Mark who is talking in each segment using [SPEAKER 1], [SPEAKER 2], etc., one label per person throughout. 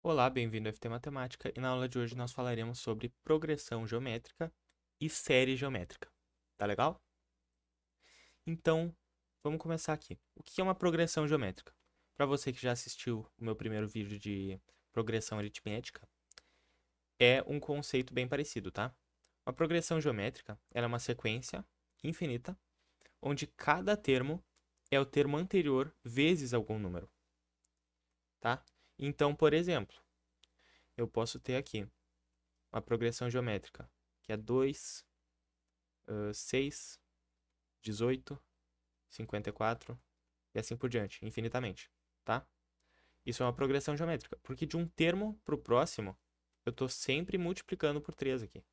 [SPEAKER 1] Olá, bem-vindo ao FT Matemática e na aula de hoje nós falaremos sobre progressão geométrica e série geométrica. Tá legal? Então, vamos começar aqui. O que é uma progressão geométrica? Para você que já assistiu o meu primeiro vídeo de progressão aritmética, é um conceito bem parecido, tá? Uma progressão geométrica ela é uma sequência infinita onde cada termo é o termo anterior vezes algum número, tá? Então, por exemplo, eu posso ter aqui uma progressão geométrica, que é 2, 6, 18, 54 e assim por diante, infinitamente, tá? Isso é uma progressão geométrica, porque de um termo para o próximo, eu estou sempre multiplicando por 3 aqui.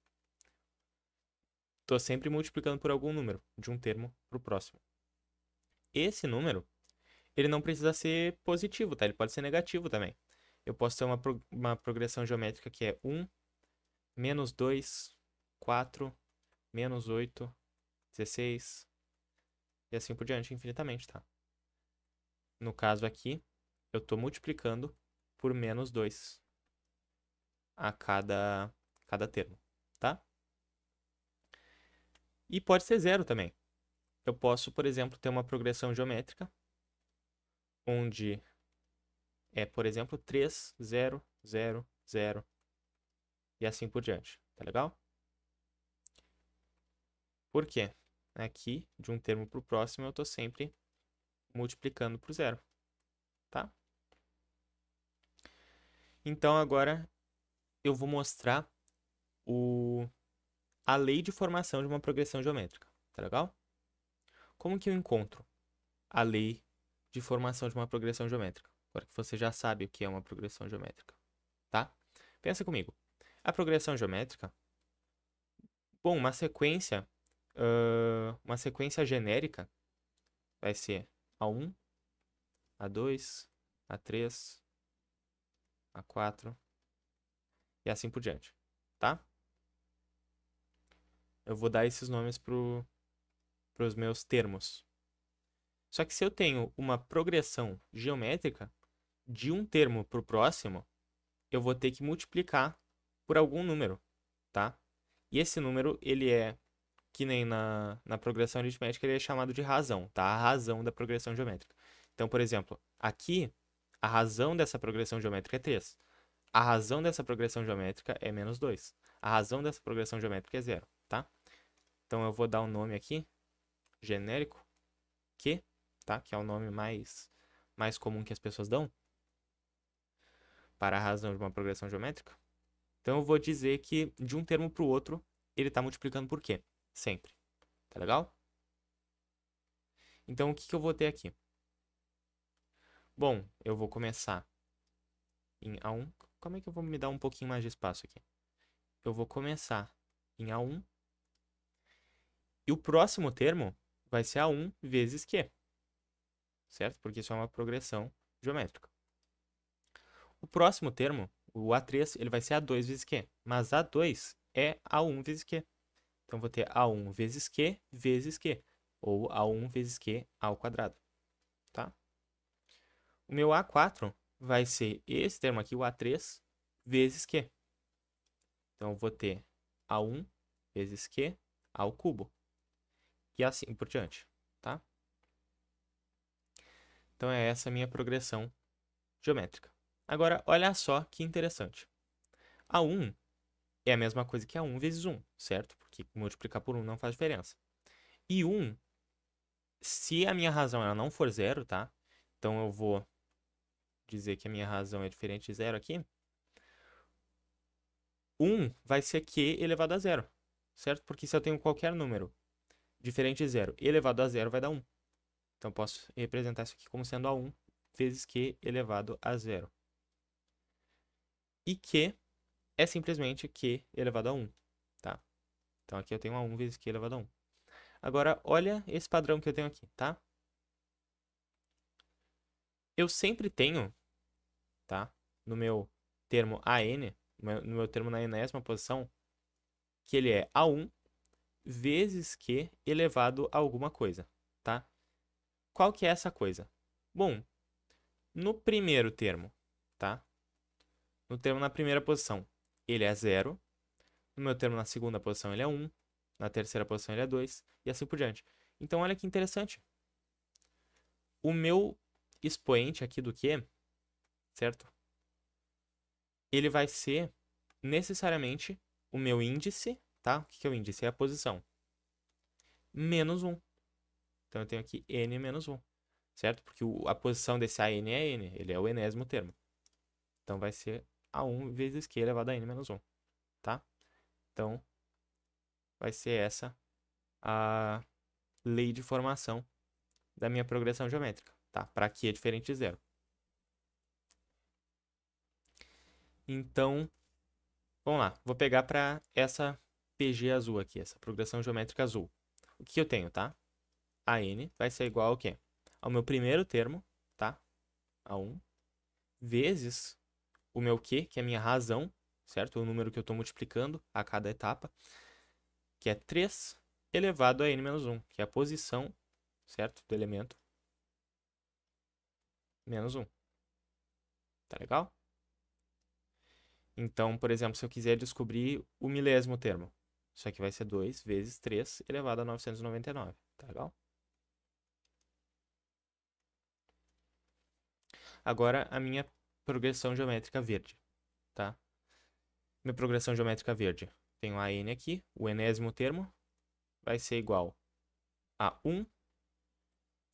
[SPEAKER 1] Estou sempre multiplicando por algum número, de um termo para o próximo. Esse número, ele não precisa ser positivo, tá? Ele pode ser negativo também. Eu posso ter uma progressão geométrica que é 1, menos 2, 4, menos 8, 16, e assim por diante, infinitamente, tá? No caso aqui, eu estou multiplicando por menos 2 a cada termo, tá? E pode ser zero também. Eu posso, por exemplo, ter uma progressão geométrica, onde é, por exemplo, 3, 0, 0, 0, e assim por diante, tá legal? Por quê? Aqui, de um termo para o próximo, eu estou sempre multiplicando por zero, tá? Então, agora, eu vou mostrar a lei de formação de uma progressão geométrica, tá legal? Como que eu encontro a lei de formação de uma progressão geométrica? Agora que você já sabe o que é uma progressão geométrica, tá? Pensa comigo. A progressão geométrica, bom, uma sequência genérica vai ser A1, A2, A3, A4 e assim por diante, tá? Eu vou dar esses nomes para os meus termos. Só que se eu tenho uma progressão geométrica, de um termo para o próximo, eu vou ter que multiplicar por algum número, tá? E esse número, ele é, que nem na progressão aritmética, ele é chamado de razão, tá? A razão da progressão geométrica. Então, por exemplo, aqui, a razão dessa progressão geométrica é 3. A razão dessa progressão geométrica é menos 2. A razão dessa progressão geométrica é 0, tá? Então, eu vou dar um nome aqui, genérico, Q, tá? Que é o nome mais comum que as pessoas dão para a razão de uma progressão geométrica. Então eu vou dizer que de um termo para o outro, ele está multiplicando por quê? Sempre. Tá legal? Então o que eu vou ter aqui? Bom, eu vou começar em A1. Como é que eu vou me dar um pouquinho mais de espaço aqui? Eu vou começar em A1 e o próximo termo vai ser A1 vezes Q, certo? Porque isso é uma progressão geométrica. O próximo termo, o A3, ele vai ser A2 vezes Q, mas A2 é A1 vezes Q. Então, vou ter A1 vezes Q vezes Q, ou A1 vezes Q ao quadrado, tá? O meu A4 vai ser esse termo aqui, o A3, vezes Q. Então, eu vou ter A1 vezes Q ao cubo. E assim por diante, tá? Então, é essa a minha progressão geométrica. Agora, olha só que interessante. A1 é a mesma coisa que A1 vezes 1, certo? Porque multiplicar por 1 não faz diferença. E 1, se a minha razão ela não for zero, tá? Então, eu vou dizer que a minha razão é diferente de zero aqui. 1 vai ser Q elevado a zero, certo? Porque se eu tenho qualquer número diferente de zero elevado a zero vai dar 1. Então, eu posso representar isso aqui como sendo A1 vezes Q elevado a zero. E Q é simplesmente Q elevado a 1, tá? Então, aqui eu tenho A1 vezes Q elevado a 1. Agora, olha esse padrão que eu tenho aqui, tá? Eu sempre tenho, tá? No meu termo AN, no meu termo na enésima posição, que ele é A1 vezes Q elevado a alguma coisa, tá? Qual que é essa coisa? Bom, no primeiro termo, tá? no termo na primeira posição, ele é 0. No meu termo na segunda posição, ele é 1. Na terceira posição, ele é 2. E assim por diante. Então, olha que interessante. O meu expoente aqui do Q, certo? Ele vai ser necessariamente o meu índice, tá? O que é o índice? É a posição. Menos 1. Então, eu tenho aqui n menos 1, certo? Porque a posição desse AN é n. Ele é o enésimo termo. Então, vai ser A1 vezes Q elevado a n menos 1, tá? Então, vai ser essa a lei de formação da minha progressão geométrica, tá? Para Q é diferente de 0. Então, vamos lá. Vou pegar para essa PG azul aqui, essa progressão geométrica azul. O que eu tenho, tá? A n vai ser igual ao quê? Ao meu primeiro termo, tá? A1, vezes o meu Q, que é a minha razão, certo? O número que eu estou multiplicando a cada etapa, que é 3 elevado a n menos 1, que é a posição, certo? Do elemento, menos 1. Tá legal? Então, por exemplo, se eu quiser descobrir o milésimo termo, isso aqui vai ser 2 vezes 3 elevado a 999. Tá legal? Agora, a minha progressão geométrica verde, tá? Minha progressão geométrica verde. Tenho a n aqui, o enésimo termo vai ser igual a 1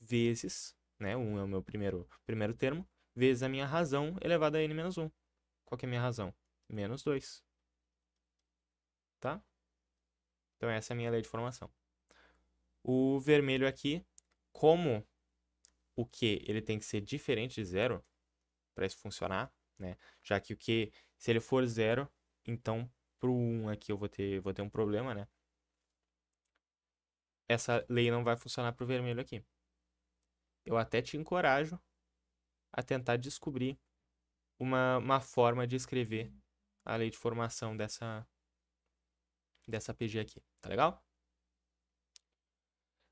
[SPEAKER 1] vezes, né? 1 é o meu primeiro termo, vezes a minha razão elevada a n menos 1. Qual que é a minha razão? Menos 2, tá? Então, essa é a minha lei de formação. O vermelho aqui, como o Q ele tem que ser diferente de 0 para isso funcionar, né? Já que o Q, se ele for 0, então pro 1 aqui eu vou ter um problema, né? Essa lei não vai funcionar pro vermelho aqui. Eu até te encorajo a tentar descobrir uma forma de escrever a lei de formação dessa PG aqui, tá legal?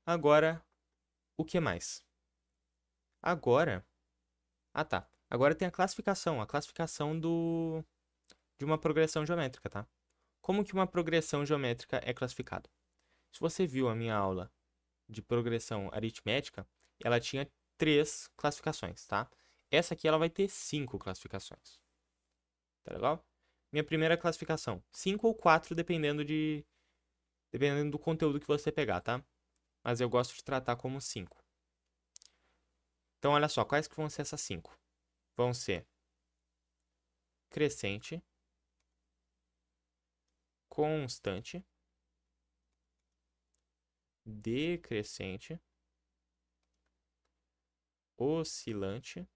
[SPEAKER 1] Agora, o que mais? Agora, tá. Agora tem a classificação de uma progressão geométrica, tá? Como que uma progressão geométrica é classificada? Se você viu a minha aula de progressão aritmética, ela tinha 3 classificações, tá? Essa aqui ela vai ter 5 classificações. Tá legal? Minha primeira classificação, 5 ou 4, dependendo do conteúdo que você pegar, tá? Mas eu gosto de tratar como 5. Então, olha só, quais que vão ser essas 5? Vão ser crescente, constante, decrescente, oscilante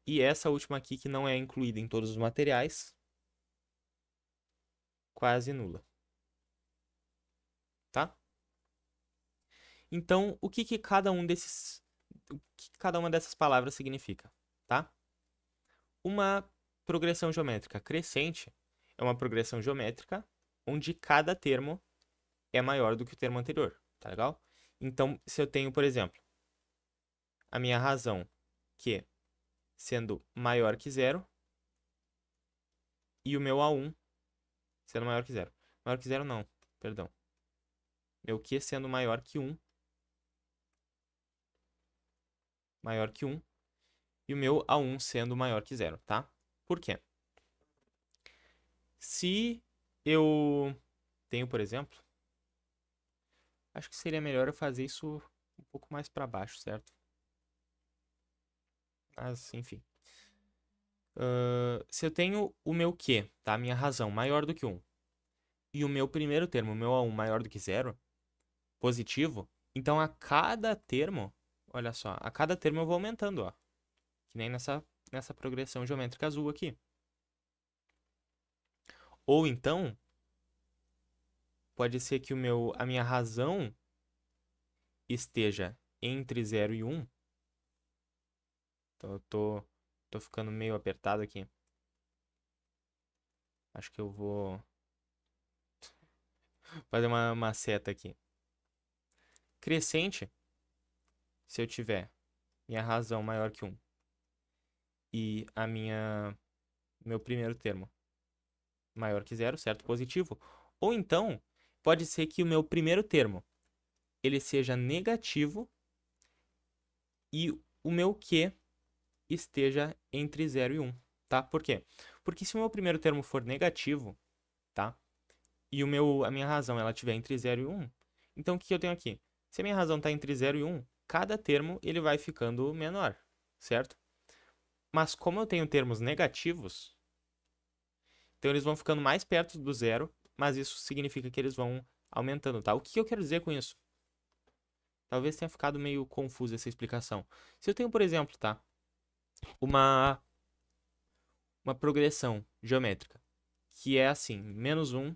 [SPEAKER 1] e essa última aqui que não é incluída em todos os materiais, quase nula. Tá? Então, o que cada uma dessas palavras significa, tá? Uma progressão geométrica crescente é uma progressão geométrica onde cada termo é maior do que o termo anterior, tá legal? Então, se eu tenho, por exemplo, a minha razão Q sendo maior que 0 e o meu A1 sendo maior que 0. Maior que 0 não, perdão. Meu Q sendo maior que 1 e o meu A1 sendo maior que 0, tá? Por quê? Se eu tenho, por exemplo, acho que seria melhor eu fazer isso um pouco mais para baixo, certo? Mas, enfim. Se eu tenho o meu Q, tá? A minha razão maior do que 1, e o meu primeiro termo, o meu A1 maior do que 0, positivo, então a cada termo, olha só, a cada termo eu vou aumentando, ó. Que nem nessa progressão geométrica azul aqui. Ou então, pode ser que a minha razão esteja entre 0 e 1. Então eu tô ficando meio apertado aqui. Acho que eu vou fazer uma seta aqui. Crescente, se eu tiver minha razão maior que 1 e a minha meu primeiro termo maior que zero, certo? Positivo. Ou então, pode ser que o meu primeiro termo ele seja negativo e o meu Q esteja entre 0 e 1, tá? Por quê? Porque se o meu primeiro termo for negativo, tá? E a minha razão ela estiver entre 0 e 1, então o que eu tenho aqui? Se a minha razão está entre 0 e 1, cada termo ele vai ficando menor, certo? Mas como eu tenho termos negativos, então eles vão ficando mais perto do zero, mas isso significa que eles vão aumentando, tá? O que eu quero dizer com isso? Talvez tenha ficado meio confusa essa explicação. Se eu tenho, por exemplo, tá? Uma progressão geométrica que é assim, menos 1,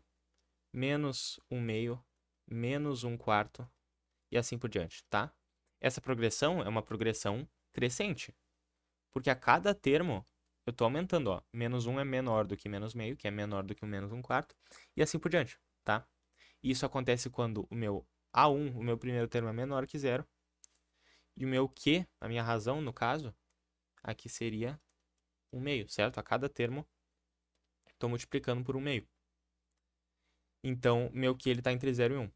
[SPEAKER 1] menos 1 meio, menos 1 quarto e assim por diante, tá? Essa progressão é uma progressão crescente, porque a cada termo eu estou aumentando, ó. Menos 1 é menor do que menos meio, que é menor do que o menos 1 quarto, e assim por diante, tá? Isso acontece quando o meu A1, o meu primeiro termo, é menor que zero, e o meu Q, a minha razão, no caso, aqui seria 1 meio, certo? A cada termo, estou multiplicando por 1 meio. Então, meu Q está entre 0 e 1,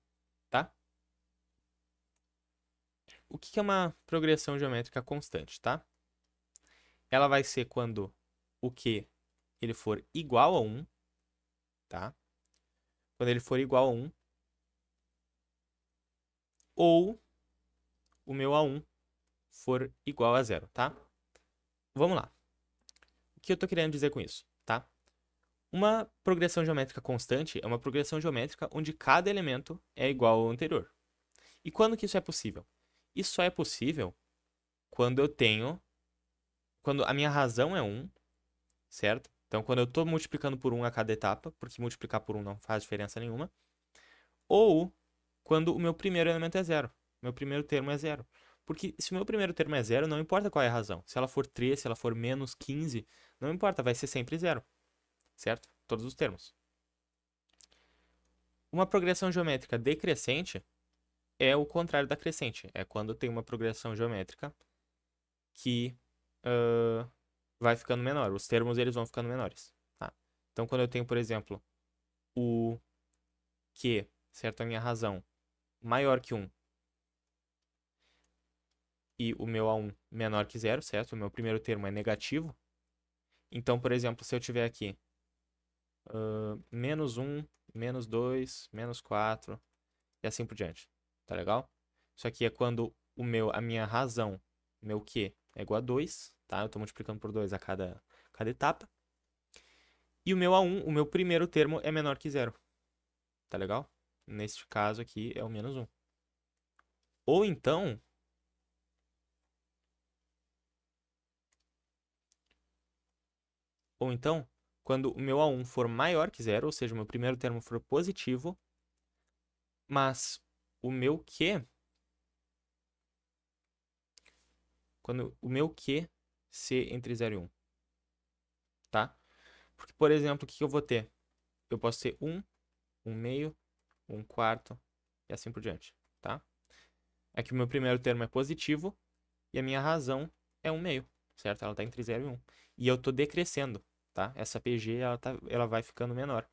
[SPEAKER 1] tá? O que é uma progressão geométrica constante, tá? Ela vai ser quando o Q ele for igual a 1, tá? Quando ele for igual a 1, ou o meu A1 for igual a 0, tá? Vamos lá. O que eu estou querendo dizer com isso, tá? Uma progressão geométrica constante é uma progressão geométrica onde cada elemento é igual ao anterior. E quando que isso é possível? Isso só é possível quando eu tenho... Quando a minha razão é 1, certo? Então, quando eu estou multiplicando por 1 a cada etapa, porque multiplicar por 1 não faz diferença nenhuma, ou quando o meu primeiro elemento é 0. Meu primeiro termo é 0. Porque se o meu primeiro termo é 0, não importa qual é a razão. Se ela for 3, se ela for menos 15, não importa, vai ser sempre 0. Certo? Todos os termos. Uma progressão geométrica decrescente é o contrário da crescente. É quando tem uma progressão geométrica que vai ficando menor. Os termos eles vão ficando menores. Tá? Então, quando eu tenho, por exemplo, o Q, certo? A minha razão maior que 1 e o meu A1 menor que 0, certo? O meu primeiro termo é negativo. Então, por exemplo, se eu tiver aqui menos 1, menos 2, menos 4 e assim por diante. Tá legal? Isso aqui é quando a minha razão, meu Q, é igual a 2, tá? Eu estou multiplicando por 2 a cada etapa. E o meu A1, o meu primeiro termo, é menor que 0. Tá legal? Neste caso aqui é o menos 1. Ou então, quando o meu A1 for maior que 0, ou seja, o meu primeiro termo for positivo, mas o meu Q, quando o meu Q ser entre 0 e 1, tá? Porque, por exemplo, o que eu vou ter? Eu posso ter 1, 1 meio, 1 quarto e assim por diante, tá? Aqui o meu primeiro termo é positivo e a minha razão é 1 meio, certo? Ela está entre 0 e 1. E eu estou decrescendo, tá? Essa PG ela vai ficando menor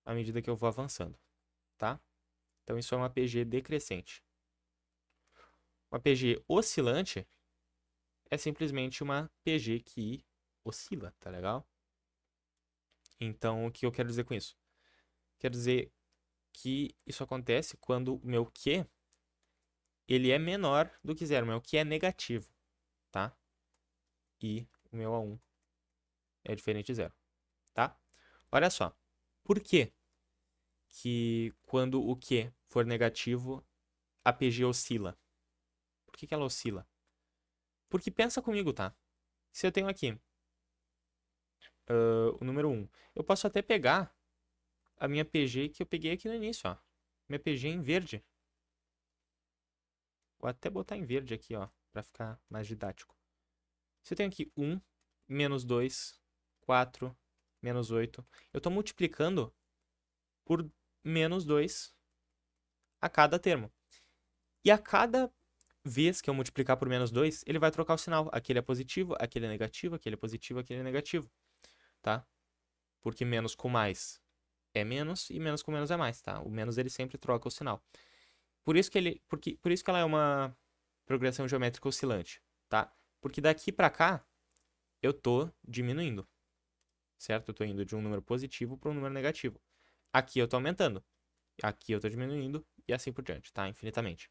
[SPEAKER 1] à medida que eu vou avançando, tá? Então isso é uma PG decrescente. Uma PG oscilante é simplesmente uma PG que oscila, tá legal? Então, o que eu quero dizer com isso? Quero dizer que isso acontece quando o meu Q ele é menor do que 0, o meu Q é negativo, tá? E o meu A1 é diferente de 0, tá? Olha só, por que que quando o Q for negativo, a PG oscila? Por que ela oscila? Porque pensa comigo, tá? Se eu tenho aqui o número 1, eu posso até pegar a minha PG que eu peguei aqui no início, ó. Minha PG em verde. Vou até botar em verde aqui, ó, pra ficar mais didático. Se eu tenho aqui 1, menos 2, 4, menos 8, eu estou multiplicando por menos 2 a cada termo. E a cada vez que eu multiplicar por menos 2, ele vai trocar o sinal. Aquele é positivo, aquele é negativo, aquele é positivo, aquele é negativo. tá? Porque menos com mais é menos e menos com menos é mais, tá? O menos ele sempre troca o sinal. Por isso que por isso que ela é uma progressão geométrica oscilante, tá? Porque daqui para cá eu tô diminuindo, certo? Eu tô indo de um número positivo para um número negativo. Aqui eu tô aumentando, aqui eu tô diminuindo e assim por diante, tá? Infinitamente.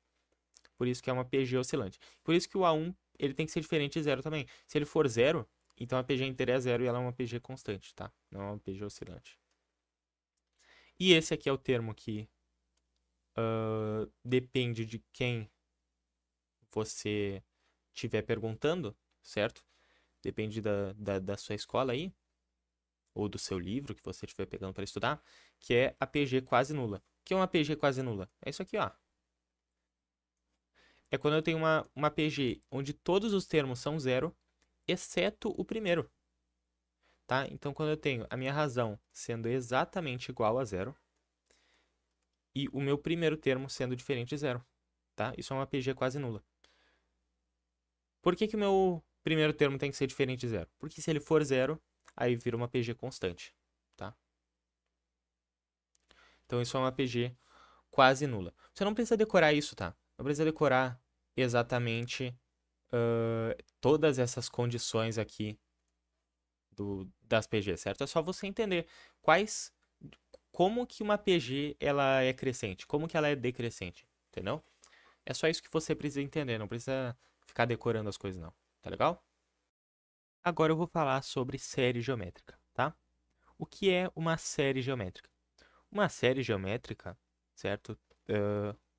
[SPEAKER 1] Por isso que é uma PG oscilante. Por isso que o A1 ele tem que ser diferente de zero também. Se ele for zero, então a PG inteira é zero e ela é uma PG constante, tá? Não é uma PG oscilante. E esse aqui é o termo que depende de quem você estiver perguntando, certo? Depende da sua escola aí, ou do seu livro que você estiver pegando para estudar, que é a PG quase nula. O que é uma PG quase nula? É isso aqui, ó. É quando eu tenho uma PG onde todos os termos são zero, exceto o primeiro, tá? Então, quando eu tenho a minha razão sendo exatamente igual a zero e o meu primeiro termo sendo diferente de zero, tá? Isso é uma PG quase nula. Por que que o meu primeiro termo tem que ser diferente de zero? Porque se ele for zero, aí vira uma PG constante, tá? Então, isso é uma PG quase nula. Você não precisa decorar isso, tá? Não precisa decorar exatamente todas essas condições aqui das PGs, certo? É só você entender como que uma PG ela é crescente, como que ela é decrescente, entendeu? É só isso que você precisa entender, não precisa ficar decorando as coisas não, tá legal? Agora eu vou falar sobre série geométrica, tá? O que é uma série geométrica? Uma série geométrica, certo?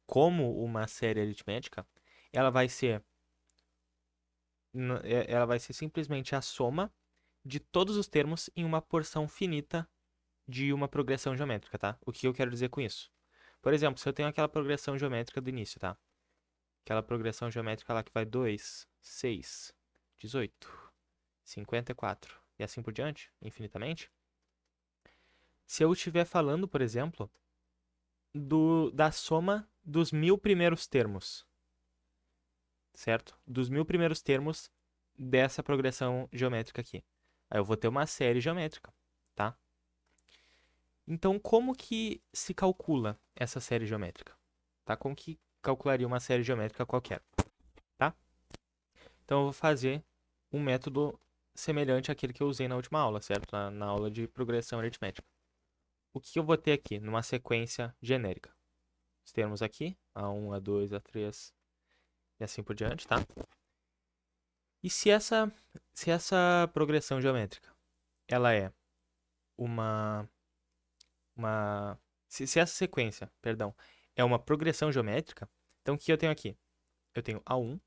[SPEAKER 1] Como uma série aritmética, ela vai ser, ela vai ser simplesmente a soma de todos os termos em uma porção finita de uma progressão geométrica, tá? O que eu quero dizer com isso? Por exemplo, se eu tenho aquela progressão geométrica do início, tá? Aquela progressão geométrica lá que vai 2, 6, 18, 54 e assim por diante, infinitamente. Se eu estiver falando, por exemplo, da soma dos 1000 primeiros termos, certo? Dos 1000 primeiros termos dessa progressão geométrica aqui. Aí eu vou ter uma série geométrica, tá? Então, como que se calcula essa série geométrica? Tá? Como que calcularia uma série geométrica qualquer, tá? Então, eu vou fazer um método semelhante àquele que eu usei na última aula, certo? Na aula de progressão aritmética. O que eu vou ter aqui numa sequência genérica? Os termos aqui, A1, A2, A3 e assim por diante, tá? E se essa progressão geométrica, ela é uma se essa sequência, perdão, é uma progressão geométrica, então o que eu tenho aqui? Eu tenho A1,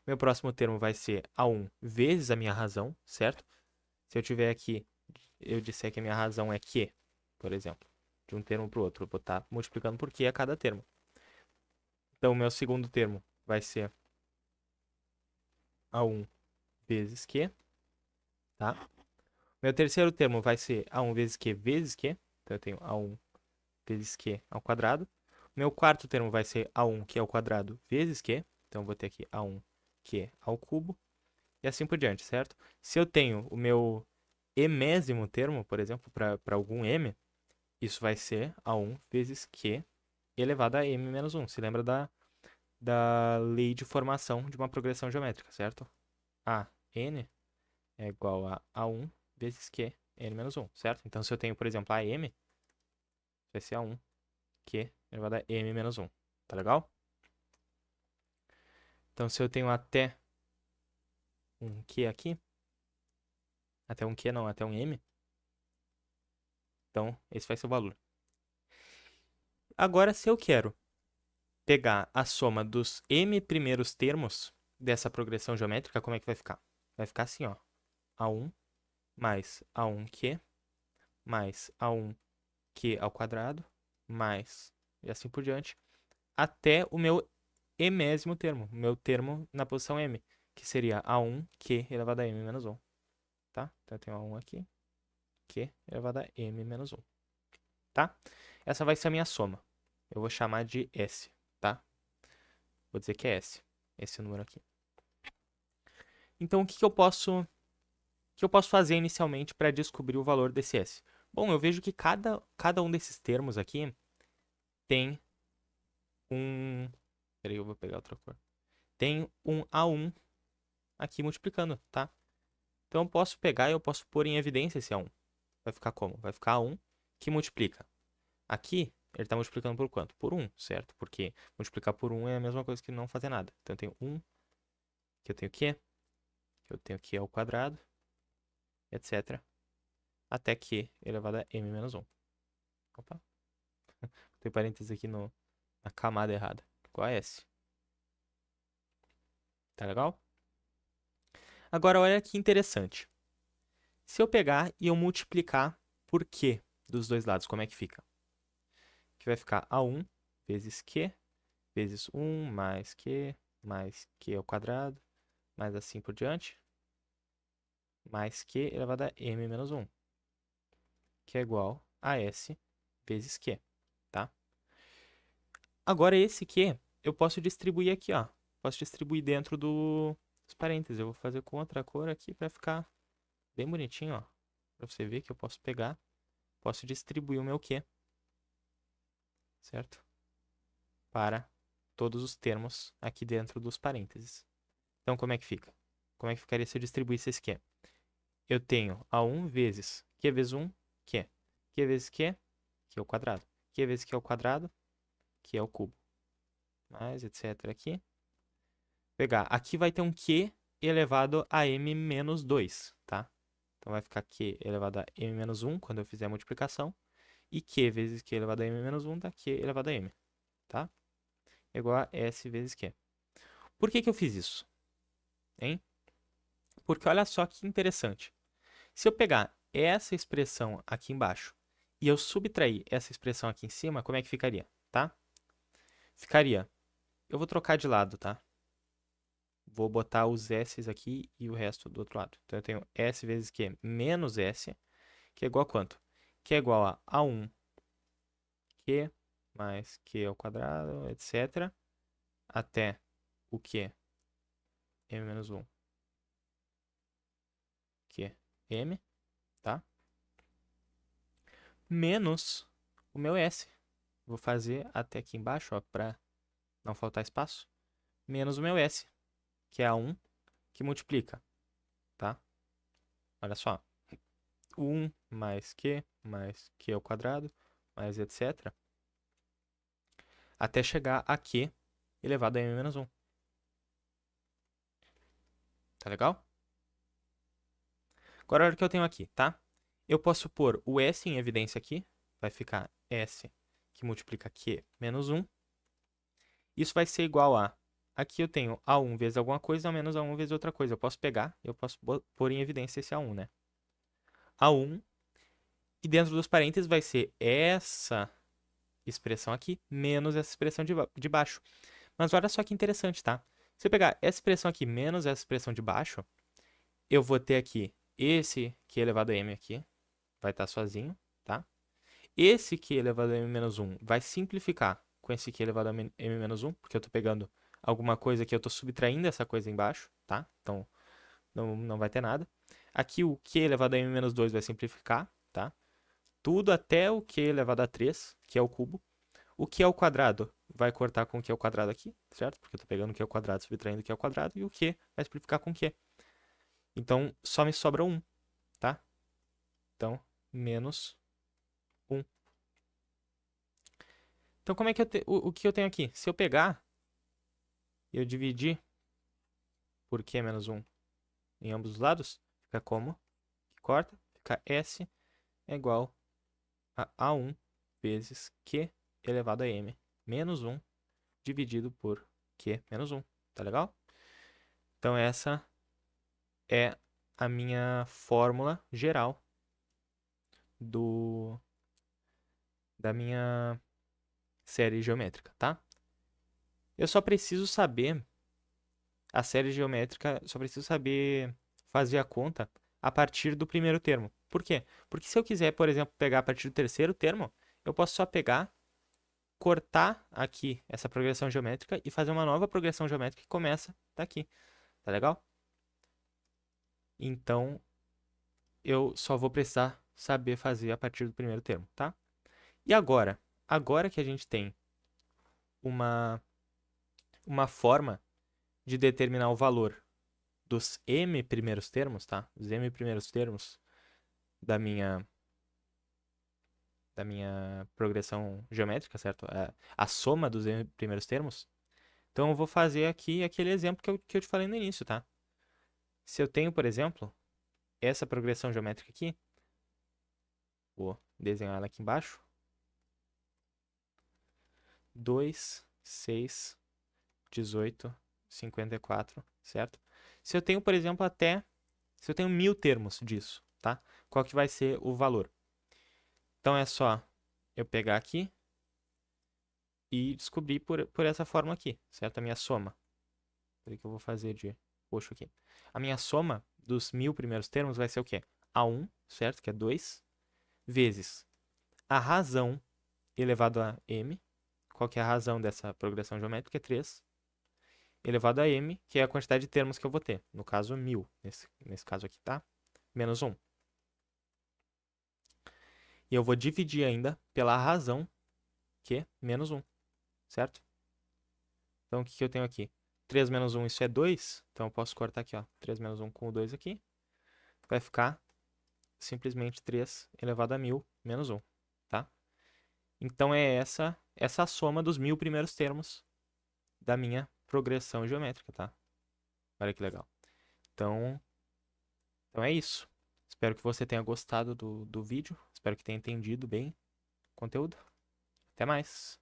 [SPEAKER 1] meu próximo termo vai ser A1 vezes a minha razão, certo? Se eu tiver aqui, eu disser que a minha razão é Q, por exemplo, de um termo para o outro, eu vou estar multiplicando por Q a cada termo. Então, o meu segundo termo vai ser A1 vezes Q, tá? Meu terceiro termo vai ser A1 vezes Q vezes Q, então eu tenho A1 vezes Q ao quadrado. Meu quarto termo vai ser A1Q ao quadrado vezes Q, então eu vou ter aqui A1Q ao cubo, e assim por diante, certo? Se eu tenho o meu emésimo termo, por exemplo, para algum m, isso vai ser A1 vezes Q elevado a m menos 1. Se lembra da lei de formação de uma progressão geométrica, certo? A n é igual a A1 vezes Q n menos 1, certo? Então, se eu tenho, por exemplo, a m, vai ser A1 Q elevado a m menos 1. Tá legal? Então, se eu tenho até um Q aqui, até um Q não, até um m, então esse vai ser o valor. Agora, se eu quero pegar a soma dos m primeiros termos dessa progressão geométrica, como é que vai ficar? Vai ficar assim, ó. A1 mais A1Q mais A1Q ao quadrado mais e assim por diante, até o meu emésimo termo, o meu termo na posição m, que seria A1Q elevado a m menos 1, tá? Então eu tenho A1 aqui, Q elevado a m menos 1, tá? Essa vai ser a minha soma. Eu vou chamar de S, tá? Vou dizer que é S, esse número aqui. Então, o que eu posso fazer inicialmente para descobrir o valor desse S? Bom, eu vejo que cada um desses termos aqui tem um... Peraí, eu vou pegar outra cor. Tem um A1 aqui multiplicando, tá? Então eu posso pegar e eu posso pôr em evidência esse A1. Vai ficar como? Vai ficar A1 que multiplica. Aqui, ele está multiplicando por quanto? Por 1, certo? Porque multiplicar por 1 é a mesma coisa que não fazer nada. Então eu tenho 1, que eu tenho Q, que eu tenho Q ao quadrado, etc. Até Q elevado a M menos 1. Opa. Tem parênteses aqui na camada errada. Igual a S. Tá legal? Agora olha que interessante. Se eu pegar e eu multiplicar por Q dos dois lados, como é que fica? Que vai ficar A1 vezes Q, vezes 1 mais Q ao quadrado, mais assim por diante, mais Q elevado a M menos 1, que é igual a S vezes Q, tá? Agora esse Q eu posso distribuir aqui, ó. Posso distribuir dentro dos parênteses. Eu vou fazer com outra cor aqui para ficar bem bonitinho, ó. Para você ver que eu posso pegar, posso distribuir o meu Q, certo? Para todos os termos aqui dentro dos parênteses. Então, como é que fica? Como é que ficaria se eu distribuísse esse Q? Eu tenho A1 vezes Q vezes 1, Q. Q vezes Q, Q ao quadrado. Q vezes Q ao quadrado, Q ao cubo. Mais, etc. aqui. Pegar. Aqui vai ter um Q elevado a M menos 2, tá? Então, vai ficar Q elevado a M menos 1 quando eu fizer a multiplicação. E Q vezes Q elevado a M menos 1 dá Q elevado a M, tá? Igual a S vezes Q. Por que que eu fiz isso? Hein? Porque olha só que interessante. Se eu pegar essa expressão aqui embaixo e eu subtrair essa expressão aqui em cima, como é que ficaria, tá? Ficaria... Eu vou trocar de lado, tá? Vou botar os S's aqui e o resto do outro lado. Então, eu tenho S vezes Q menos S, que é igual a quanto? Que é igual a A1 Q mais Q ao quadrado, etc. Até o Q M menos 1 Q M, tá? Menos o meu S. Vou fazer até aqui embaixo, ó, para não faltar espaço. Menos o meu S, que é A1, que multiplica, tá? Olha só. 1 mais Q ao quadrado, mais etc. Até chegar a Q elevado a M menos 1. Tá legal? Agora olha o que eu tenho aqui, tá? Eu posso pôr o S em evidência aqui. Vai ficar S que multiplica Q menos 1. Isso vai ser igual a... Aqui eu tenho A1 vezes alguma coisa, menos A1 vezes outra coisa. Eu posso pegar, eu posso pôr em evidência esse A1, né? A1, e dentro dos parênteses vai ser essa expressão aqui, menos essa expressão de baixo. Mas olha só que interessante, tá? Se eu pegar essa expressão aqui, menos essa expressão de baixo, eu vou ter aqui esse Q elevado a M aqui, vai estar sozinho, tá? Esse Q elevado a M menos 1 vai simplificar com esse Q elevado a M menos 1, porque eu estou pegando alguma coisa que eu estou subtraindo essa coisa embaixo, tá? Então, não vai ter nada. Aqui o Q elevado a M menos 2 vai simplificar, tá? Tudo até o Q elevado a 3, que é o cubo. O Q ao quadrado vai cortar com o Q ao quadrado aqui, certo? Porque eu estou pegando o Q ao quadrado, subtraindo o Q ao quadrado, e o Q vai simplificar com o Q. Então, só me sobra 1, tá? Então, menos 1. Então, como é que o que eu tenho aqui? Se eu pegar e eu dividir por Q menos 1 em ambos os lados, fica como? Corta, fica S é igual a A1 vezes Q elevado a M menos 1 dividido por Q menos 1. Tá legal? Então, essa é a minha fórmula geral da minha série geométrica, tá? Eu só preciso saber a série geométrica, só preciso saber fazer a conta a partir do primeiro termo. Por quê? Porque se eu quiser, por exemplo, pegar a partir do terceiro termo, eu posso só pegar, cortar aqui essa progressão geométrica e fazer uma nova progressão geométrica que começa daqui. Tá legal? Então, eu só vou precisar saber fazer a partir do primeiro termo, tá? E agora? Agora que a gente tem uma forma de determinar o valor dos m primeiros termos, tá? Os m primeiros termos da minha progressão geométrica, certo? A soma dos m primeiros termos. Então eu vou fazer aqui aquele exemplo que eu te falei no início, tá? Se eu tenho, por exemplo, essa progressão geométrica aqui, vou desenhar ela aqui embaixo. 2, 6, 18, 54, certo? Se eu tenho, por exemplo, se eu tenho 1000 termos disso, tá? Qual que vai ser o valor? Então é só eu pegar aqui e descobrir por essa forma aqui, certo? A minha soma. Peraí que eu vou fazer de roxo aqui. A minha soma dos 1000 primeiros termos vai ser o quê? A1, certo? Que é 2, vezes a razão elevado a m. Qual que é a razão dessa progressão geométrica? É 3, elevado a m, que é a quantidade de termos que eu vou ter. No caso, 1000, nesse caso aqui, tá? Menos 1. E eu vou dividir ainda pela razão, que é menos 1, certo? Então, o que eu tenho aqui? 3 menos 1, isso é 2. Então, eu posso cortar aqui, ó. 3 menos 1 com o 2 aqui. Vai ficar simplesmente 3 elevado a 1000 menos 1, tá? Então, é essa a soma dos 1000 primeiros termos da minha progressão geométrica, tá? Olha que legal. Então é isso. Espero que você tenha gostado do vídeo. Espero que tenha entendido bem o conteúdo. Até mais.